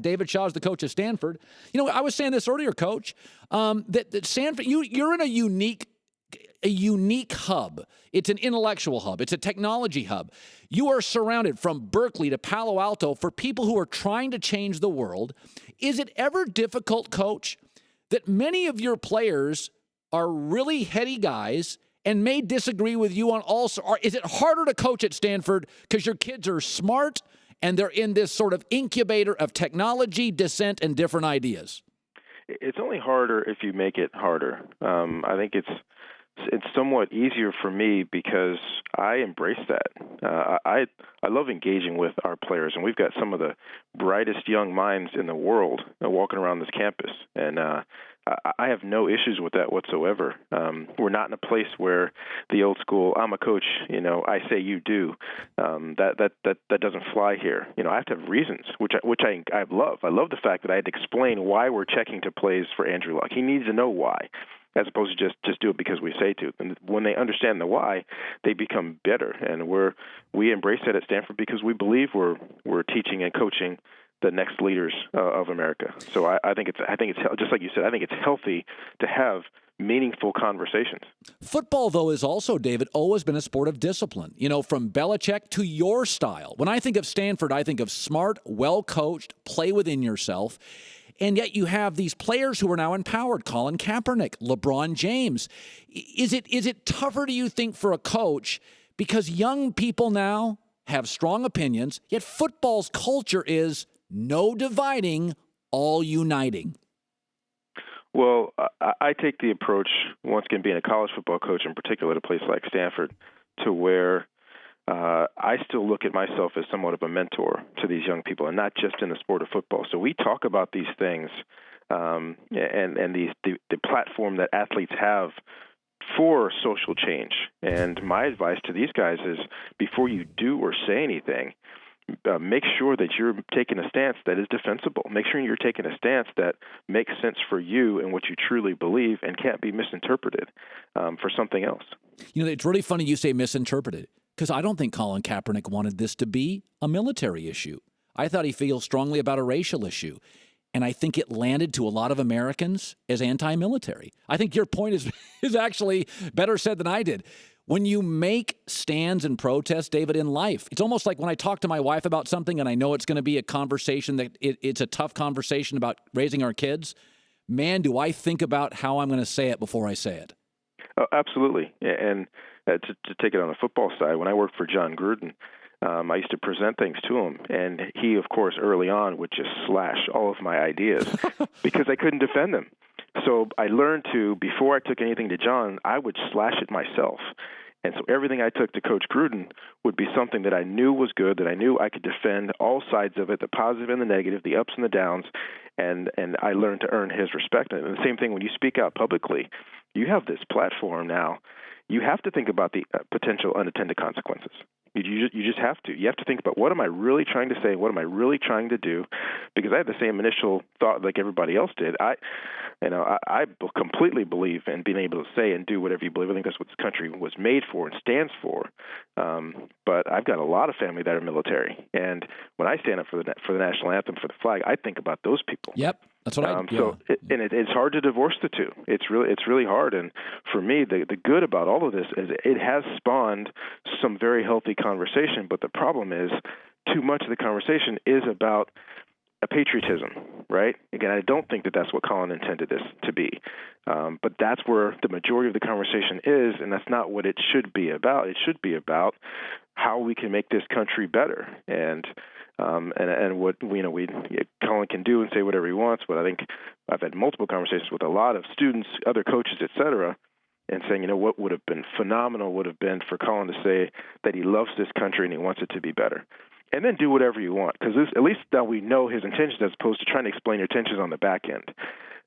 David Shaw is the coach of Stanford. I was saying this earlier, Coach, that Stanford, you're in a unique hub. It's an intellectual hub. It's a technology hub. You are surrounded from Berkeley to Palo Alto for people who are trying to change the world. Is it ever difficult, Coach, that many of your players are really heady guys and may disagree with you on or is it harder to coach at Stanford because your kids are smart and they're in this sort of incubator of technology, dissent, and different ideas? It's only harder if you make it harder. I think it's somewhat easier for me because I embrace that. I love engaging with our players, and we've got some of the brightest young minds in the world walking around this campus, and I have no issues with that whatsoever. We're not in a place where the old school, I'm a coach, I say you do. That doesn't fly here. I have to have reasons, which I love. I love the fact that I had to explain why we're checking to plays for Andrew Luck. He needs to know why, as opposed to just do it because we say to. And when they understand the why, they become better. And we embrace that at Stanford because we believe we're teaching and coaching the next leaders of America. So I think it's just like you said. I think it's healthy to have meaningful conversations. Football, though, is also, David, always been a sport of discipline. From Belichick to your style. When I think of Stanford, I think of smart, well-coached, play within yourself. And yet you have these players who are now empowered, Colin Kaepernick, LeBron James. Is it tougher, do you think, for a coach because young people now have strong opinions, yet football's culture is no dividing, all uniting? Well, I take the approach, once again, being a college football coach in particular at a place like Stanford, to where I still look at myself as somewhat of a mentor to these young people, and not just in the sport of football. So we talk about these things and the platform that athletes have for social change. And my advice to these guys is, before you do or say anything, make sure that you're taking a stance that is defensible. Make sure you're taking a stance that makes sense for you and what you truly believe and can't be misinterpreted for something else. It's really funny you say misinterpreted, because I don't think Colin Kaepernick wanted this to be a military issue. I thought he feels strongly about a racial issue. And I think it landed to a lot of Americans as anti-military. I think your point is actually better said than I did. When you make stands and protests, David, in life, it's almost like when I talk to my wife about something and I know it's going to be a conversation that it's a tough conversation about raising our kids. Man, do I think about how I'm going to say it before I say it. Oh, absolutely. And to take it on the football side, when I worked for John Gruden, I used to present things to him, and he, of course, early on would just slash all of my ideas because I couldn't defend them. So I learned to, before I took anything to John, I would slash it myself. And so everything I took to Coach Gruden would be something that I knew was good, that I knew I could defend all sides of it, the positive and the negative, the ups and the downs, and I learned to earn his respect. And the same thing when you speak out publicly, you have this platform now. You have to think about the potential unintended consequences. You just have to. You have to think about, what am I really trying to say? What am I really trying to do? Because I had the same initial thought like everybody else did. I completely believe in being able to say and do whatever you believe. I think that's what this country was made for and stands for. But I've got a lot of family that are military, and when I stand up for the national anthem, for the flag, I think about those people. Yep. That's what it's hard to divorce the two. It's really hard. And for me, the good about all of this is it has spawned some very healthy conversation. But the problem is, too much of the conversation is about a patriotism, right? Again, I don't think that that's what Colin intended this to be. But that's where the majority of the conversation is, and that's not what it should be about. It should be about how we can make this country better. And what Colin can do and say whatever he wants, but I think I've had multiple conversations with a lot of students, other coaches, et cetera, and saying, what would have been phenomenal would have been for Colin to say that he loves this country and he wants it to be better. And then do whatever you want, because at least now we know his intentions as opposed to trying to explain your intentions on the back end.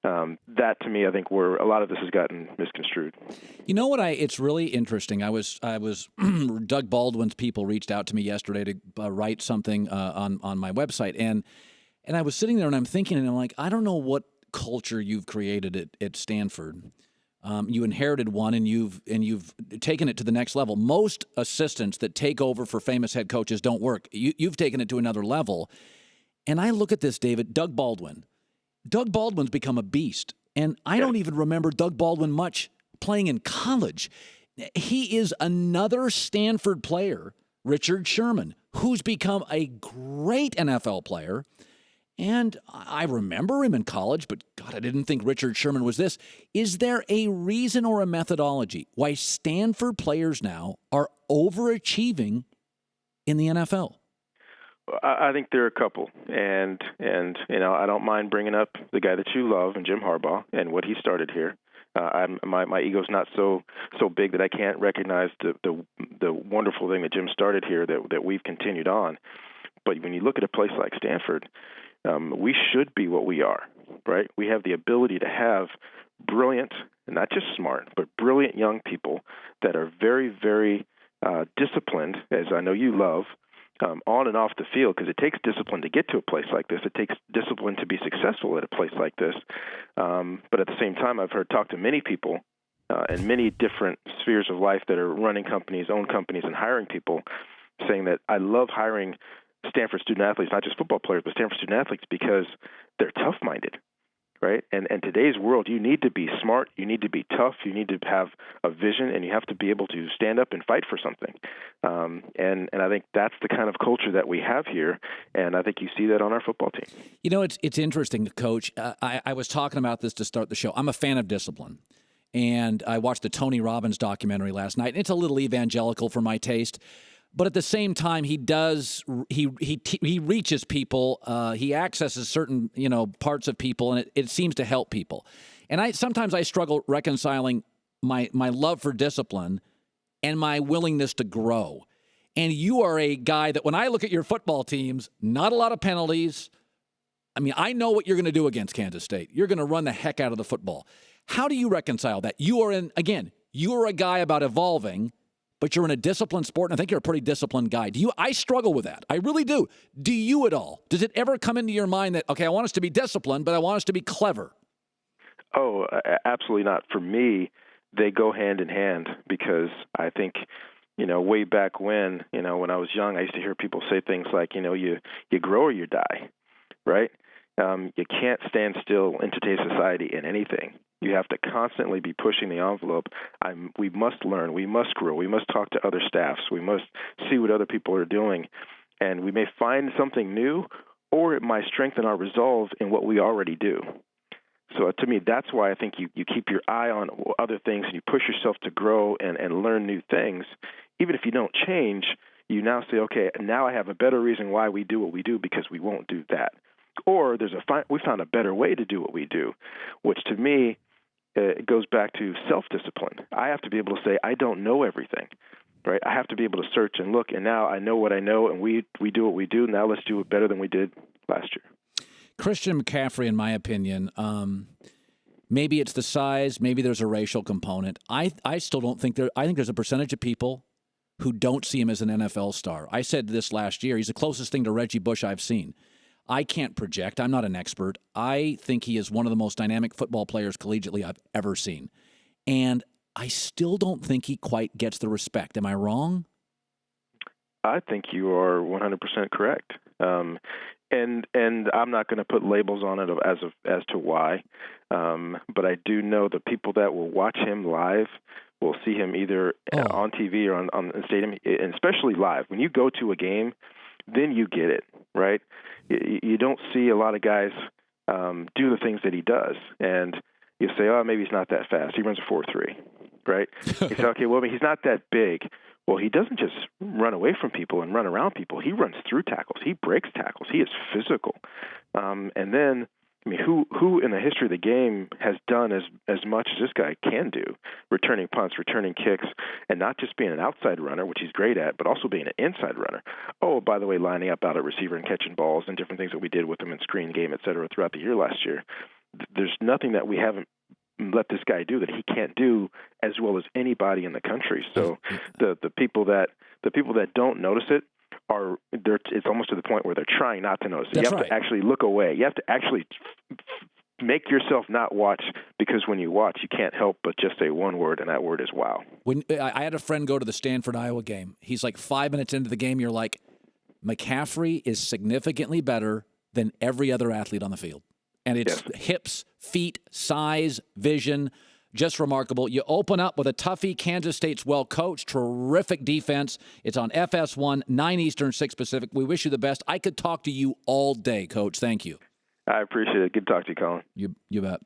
That, to me, I think where a lot of this has gotten misconstrued. You know what? It's really interesting. I was Doug Baldwin's people reached out to me yesterday to write something on my website, and I was sitting there and I'm thinking, and I'm like, I don't know what culture you've created at Stanford. You inherited one, and you've taken it to the next level. Most assistants that take over for famous head coaches don't work. You've taken it to another level. And I look at this, David, Doug Baldwin. Doug Baldwin's become a beast. And I don't even remember Doug Baldwin much playing in college. He is another Stanford player, Richard Sherman, who's become a great NFL player. And I remember him in college, but God, I didn't think Richard Sherman was this. Is there a reason or a methodology why Stanford players now are overachieving in the NFL? I think there are a couple, and I don't mind bringing up the guy that you love, and Jim Harbaugh, and what he started here. My ego's not so big that I can't recognize the wonderful thing that Jim started here that we've continued on. But when you look at a place like Stanford, we should be what we are, right? We have the ability to have brilliant, not just smart, but brilliant young people that are very, very disciplined, as I know you love, on and off the field, because it takes discipline to get to a place like this. It takes discipline to be successful at a place like this. But at the same time, I've talked to many people in many different spheres of life that are running companies, own companies, and hiring people, saying that I love hiring Stanford student-athletes, not just football players, but Stanford student-athletes, because they're tough-minded, right? And in today's world, you need to be smart, you need to be tough, you need to have a vision, and you have to be able to stand up and fight for something. And I think that's the kind of culture that we have here, and I think you see that on our football team. You know, it's interesting, Coach. I was talking about this to start the show. I'm a fan of discipline. And I watched the Tony Robbins documentary last night, and it's a little evangelical for my taste. But at the same time, he reaches people. He accesses certain parts of people, and it seems to help people. And sometimes I struggle reconciling my love for discipline and my willingness to grow. And you are a guy that when I look at your football teams, not a lot of penalties. I mean, I know what you're going to do against Kansas State. You're going to run the heck out of the football. How do you reconcile that? You are a guy about evolving, but you're in a disciplined sport, and I think you're a pretty disciplined guy. I struggle with that. I really do. Do you at all? Does it ever come into your mind that, okay, I want us to be disciplined, but I want us to be clever? Oh, absolutely not. For me, they go hand in hand, because I think, way back when I was young, I used to hear people say things like, you grow or you die, right? You can't stand still in today's society in anything. You have to constantly be pushing the envelope. We must learn. We must grow. We must talk to other staffs. We must see what other people are doing. And we may find something new, or it might strengthen our resolve in what we already do. So to me, that's why I think you keep your eye on other things, and you push yourself to grow and learn new things. Even if you don't change, you now say, okay, now I have a better reason why we do what we do, because we won't do that. Or we found a better way to do what we do, which to me, it goes back to self-discipline. I have to be able to say, I don't know everything, right? I have to be able to search and look, and now I know what I know, and we do what we do. Now let's do it better than we did last year. Christian McCaffrey, in my opinion, maybe it's the size, maybe there's a racial component. I still don't think I think there's a percentage of people who don't see him as an NFL star. I said this last year. He's the closest thing to Reggie Bush I've seen. I can't project. I'm not an expert. I think he is one of the most dynamic football players collegiately I've ever seen. And I still don't think he quite gets the respect. Am I wrong? I think you are 100% correct. And I'm not going to put labels on it as to why. But I do know the people that will watch him live will see him either on TV or on the stadium, and especially live. When you go to a game, then you get it, right? You don't see a lot of guys do the things that he does. And you say, oh, maybe he's not that fast. He runs a 4.3, right? You say, okay, well, he's not that big. Well, he doesn't just run away from people and run around people. He runs through tackles. He breaks tackles. He is physical. And then, who in the history of the game has done as much as this guy can do, returning punts, returning kicks, and not just being an outside runner, which he's great at, but also being an inside runner. Oh, by the way, lining up out at receiver and catching balls and different things that we did with him in screen game, et cetera, throughout the year last year. There's nothing that we haven't let this guy do that he can't do as well as anybody in the country. So the people that don't notice it it's almost to the point where they're trying not to notice it. That's you have right. to actually look away. You have to actually make yourself not watch, because when you watch, you can't help but just say one word, and that word is wow. When I had a friend go to the Stanford, Iowa game, he's like 5 minutes into the game, you're like, McCaffrey is significantly better than every other athlete on the field. And it's hips, feet, size, vision, just remarkable. You open up with a toughie. Kansas State's well-coached, terrific defense. It's on FS1, 9 Eastern, 6 Pacific. We wish you the best. I could talk to you all day, Coach. Thank you. I appreciate it. Good to talk to you, Colin. You bet.